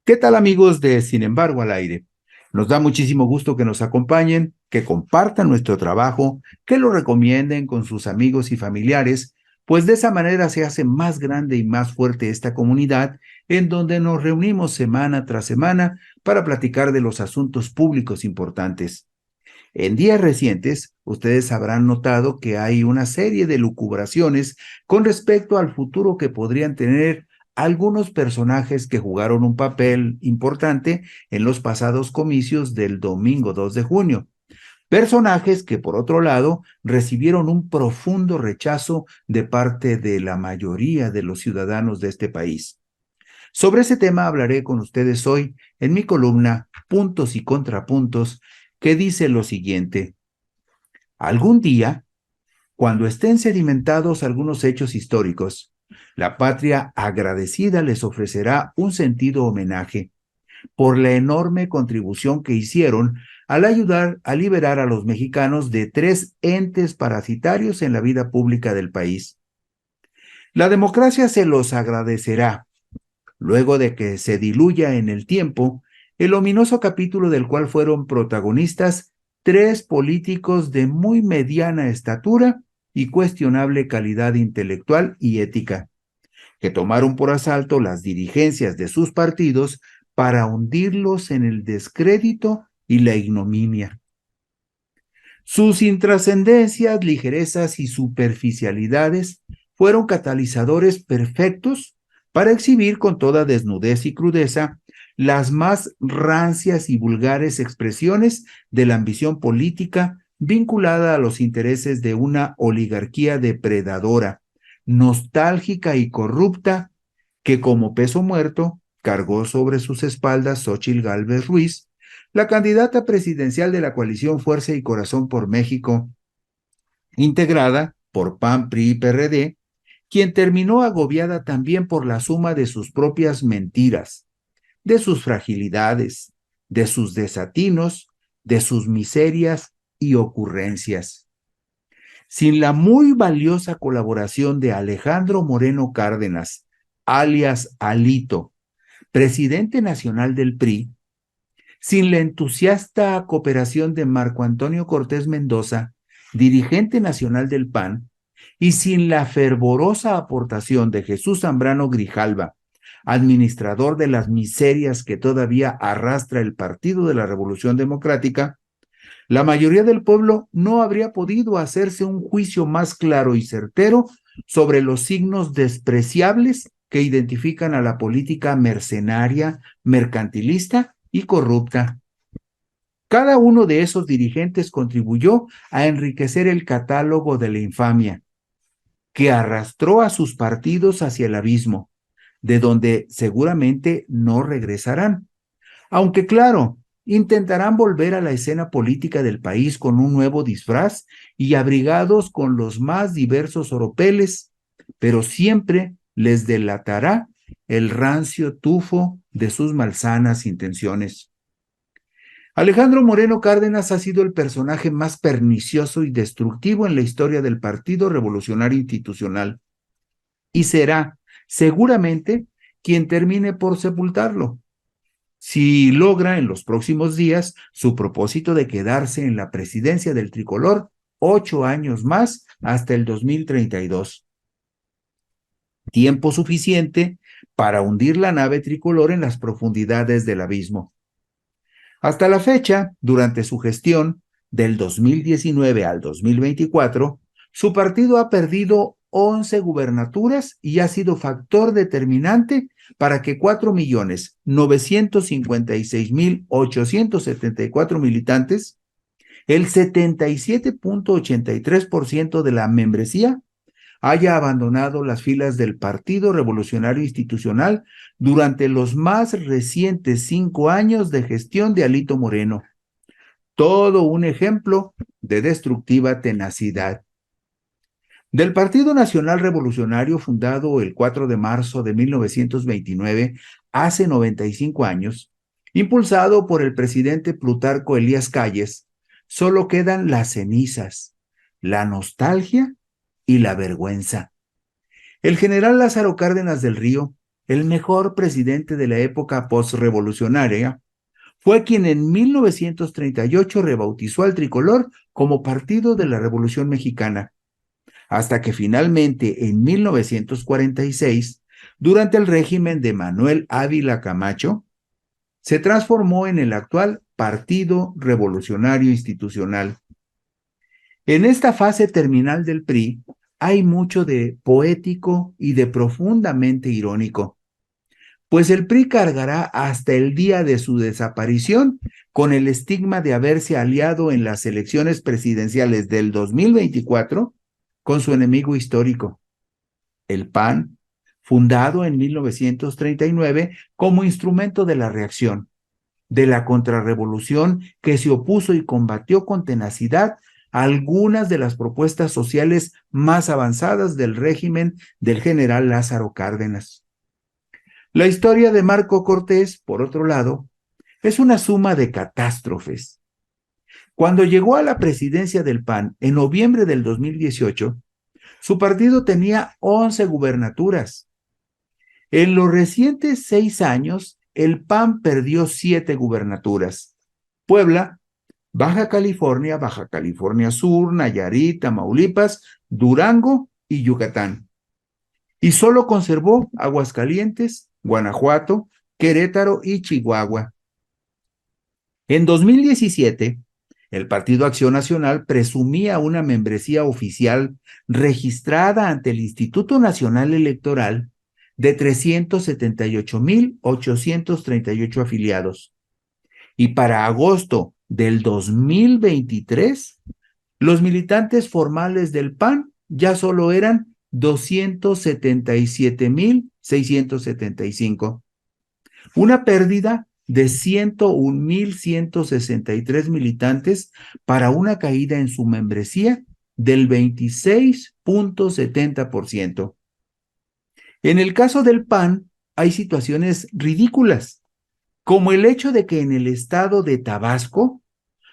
¿Qué tal, amigos de Sin embargo al aire? Nos da muchísimo gusto que nos acompañen, que compartan nuestro trabajo, que lo recomienden con sus amigos y familiares, pues de esa manera se hace más grande y más fuerte esta comunidad en donde nos reunimos semana tras semana para platicar de los asuntos públicos importantes. En días recientes, ustedes habrán notado que hay una serie de lucubraciones con respecto al futuro que podrían tener algunos personajes que jugaron un papel importante en los pasados comicios del domingo 2 de junio. Personajes que, por otro lado, recibieron un profundo rechazo de parte de la mayoría de los ciudadanos de este país. Sobre ese tema hablaré con ustedes hoy en mi columna Puntos y Contrapuntos, que dice lo siguiente. Algún día, cuando estén sedimentados algunos hechos históricos, la patria agradecida les ofrecerá un sentido homenaje por la enorme contribución que hicieron al ayudar a liberar a los mexicanos de tres entes parasitarios en la vida pública del país. La democracia se los agradecerá luego de que se diluya en el tiempo el ominoso capítulo del cual fueron protagonistas tres políticos de muy mediana estatura y cuestionable calidad intelectual y ética, que tomaron por asalto las dirigencias de sus partidos para hundirlos en el descrédito y la ignominia. Sus intrascendencias, ligerezas y superficialidades fueron catalizadores perfectos para exhibir con toda desnudez y crudeza las más rancias y vulgares expresiones de la ambición política vinculada a los intereses de una oligarquía depredadora, nostálgica y corrupta, que como peso muerto cargó sobre sus espaldas Xóchitl Gálvez Ruiz, la candidata presidencial de la coalición Fuerza y Corazón por México, integrada por PAN, PRI y PRD, quien terminó agobiada también por la suma de sus propias mentiras, de sus fragilidades, de sus desatinos, de sus miserias y ocurrencias. Sin la muy valiosa colaboración de Alejandro Moreno Cárdenas, alias Alito, presidente nacional del PRI, sin la entusiasta cooperación de Marco Antonio Cortés Mendoza, dirigente nacional del PAN, y sin la fervorosa aportación de Jesús Zambrano Grijalva, administrador de las miserias que todavía arrastra el Partido de la Revolución Democrática, la mayoría del pueblo no habría podido hacerse un juicio más claro y certero sobre los signos despreciables que identifican a la política mercenaria, mercantilista y corrupta. Cada uno de esos dirigentes contribuyó a enriquecer el catálogo de la infamia, que arrastró a sus partidos hacia el abismo, de donde seguramente no regresarán. Aunque claro, intentarán volver a la escena política del país con un nuevo disfraz y abrigados con los más diversos oropeles, pero siempre les delatará el rancio tufo de sus malsanas intenciones. Alejandro Moreno Cárdenas ha sido el personaje más pernicioso y destructivo en la historia del Partido Revolucionario Institucional y será seguramente quien termine por sepultarlo, si logra en los próximos días su propósito de quedarse en la presidencia del tricolor 8 años más hasta el 2032. Tiempo suficiente para hundir la nave tricolor en las profundidades del abismo. Hasta la fecha, durante su gestión, del 2019 al 2024, su partido ha perdido 11 gubernaturas y ha sido factor determinante para que 4.956.874 militantes, el 77.83% de la membresía, haya abandonado las filas del Partido Revolucionario Institucional durante los más recientes 5 años de gestión de Alito Moreno. Todo un ejemplo de destructiva tenacidad. Del Partido Nacional Revolucionario, fundado el 4 de marzo de 1929, hace 95 años, impulsado por el presidente Plutarco Elías Calles, solo quedan las cenizas, la nostalgia y la vergüenza. El general Lázaro Cárdenas del Río, el mejor presidente de la época postrevolucionaria, fue quien en 1938 rebautizó al tricolor como Partido de la Revolución Mexicana, hasta que finalmente en 1946, durante el régimen de Manuel Ávila Camacho, se transformó en el actual Partido Revolucionario Institucional. En esta fase terminal del PRI hay mucho de poético y de profundamente irónico, pues el PRI cargará hasta el día de su desaparición con el estigma de haberse aliado en las elecciones presidenciales del 2024 con su enemigo histórico, el PAN, fundado en 1939 como instrumento de la reacción, de la contrarrevolución que se opuso y combatió con tenacidad algunas de las propuestas sociales más avanzadas del régimen del general Lázaro Cárdenas. La historia de Marco Cortés, por otro lado, es una suma de catástrofes. Cuando llegó a la presidencia del PAN en noviembre del 2018, su partido tenía 11 gubernaturas. En los recientes 6 años, el PAN perdió 7 gubernaturas: Puebla, Baja California Sur, Nayarit, Tamaulipas, Durango y Yucatán. Y solo conservó Aguascalientes, Guanajuato, Querétaro y Chihuahua. En 2017, el Partido Acción Nacional presumía una membresía oficial registrada ante el Instituto Nacional Electoral de 378,838 afiliados. Y para agosto del 2023, los militantes formales del PAN ya solo eran 277,675. Una pérdida de 101,163 militantes para una caída en su membresía del 26,70%. En el caso del PAN, hay situaciones ridículas, como el hecho de que en el estado de Tabasco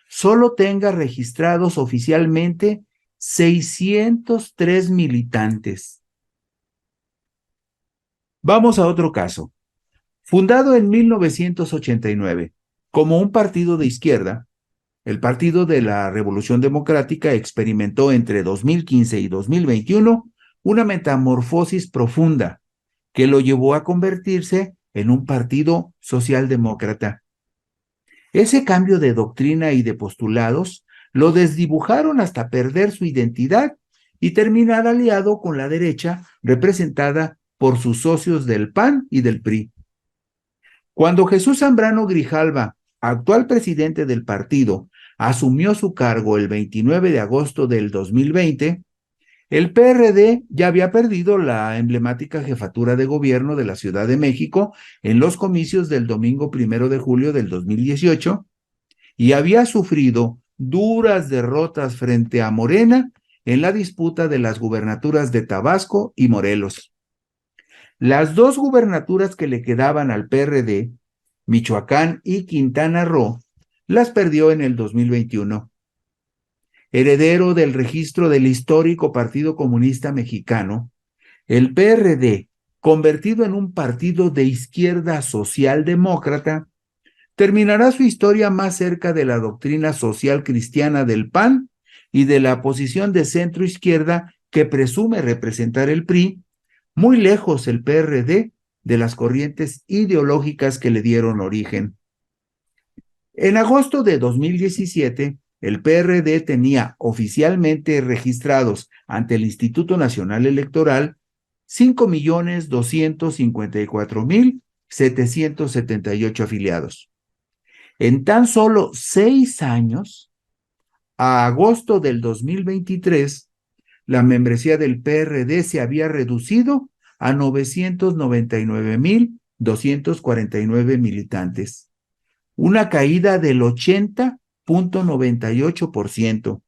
solo tenga registrados oficialmente 603 militantes. Vamos a otro caso. Fundado en 1989 como un partido de izquierda, el Partido de la Revolución Democrática experimentó entre 2015 y 2021 una metamorfosis profunda que lo llevó a convertirse en un partido socialdemócrata. Ese cambio de doctrina y de postulados lo desdibujaron hasta perder su identidad y terminar aliado con la derecha representada por sus socios del PAN y del PRI. Cuando Jesús Zambrano Grijalva, actual presidente del partido, asumió su cargo el 29 de agosto del 2020, el PRD ya había perdido la emblemática jefatura de gobierno de la Ciudad de México en los comicios del domingo 1 de julio del 2018 y había sufrido duras derrotas frente a Morena en la disputa de las gubernaturas de Tabasco y Morelos. Las 2 gubernaturas que le quedaban al PRD, Michoacán y Quintana Roo, las perdió en el 2021. Heredero del registro del histórico Partido Comunista Mexicano, el PRD, convertido en un partido de izquierda socialdemócrata, terminará su historia más cerca de la doctrina social cristiana del PAN y de la posición de centro-izquierda que presume representar el PRI, muy lejos el PRD de las corrientes ideológicas que le dieron origen. En agosto de 2017, el PRD tenía oficialmente registrados ante el Instituto Nacional Electoral 5,254,778 afiliados. En tan solo 6 años, a agosto del 2023, la membresía del PRD se había reducido a 999,249 militantes, una caída del 80,98%,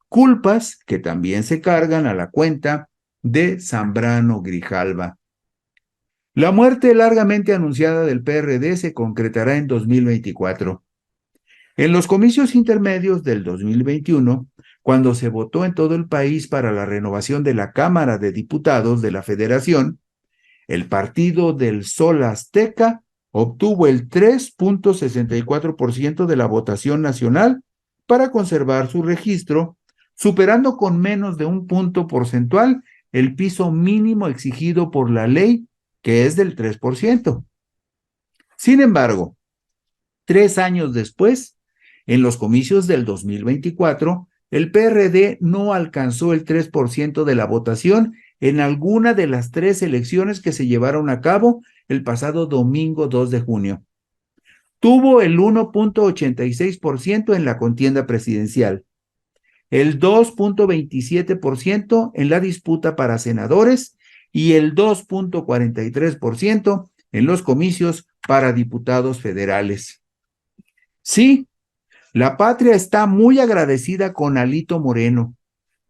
culpas que también se cargan a la cuenta de Zambrano Grijalva. La muerte largamente anunciada del PRD se concretará en 2024. En los comicios intermedios del 2021, cuando se votó en todo el país para la renovación de la Cámara de Diputados de la Federación, El Partido del Sol Azteca obtuvo el 3.64% de la votación nacional para conservar su registro, superando con menos de un punto porcentual el piso mínimo exigido por la ley, que es del 3%. Sin embargo, 3 años después, en los comicios del 2024, el PRD no alcanzó el 3% de la votación en alguna de las 3 elecciones que se llevaron a cabo el pasado domingo 2 de junio. Tuvo el 1.86% en la contienda presidencial, el 2.27% en la disputa para senadores y el 2.43% en los comicios para diputados federales. Sí, la patria está muy agradecida con Alito Moreno,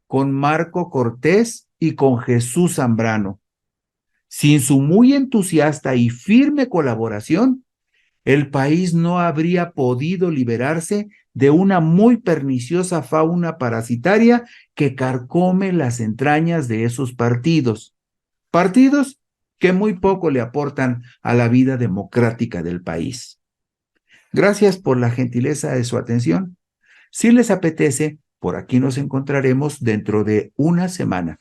con Marco Cortés y con Jesús Zambrano. Sin su muy entusiasta y firme colaboración, el país no habría podido liberarse de una muy perniciosa fauna parasitaria que carcome las entrañas de esos partidos. Partidos que muy poco le aportan a la vida democrática del país. Gracias por la gentileza de su atención. Si les apetece, por aquí nos encontraremos dentro de una semana.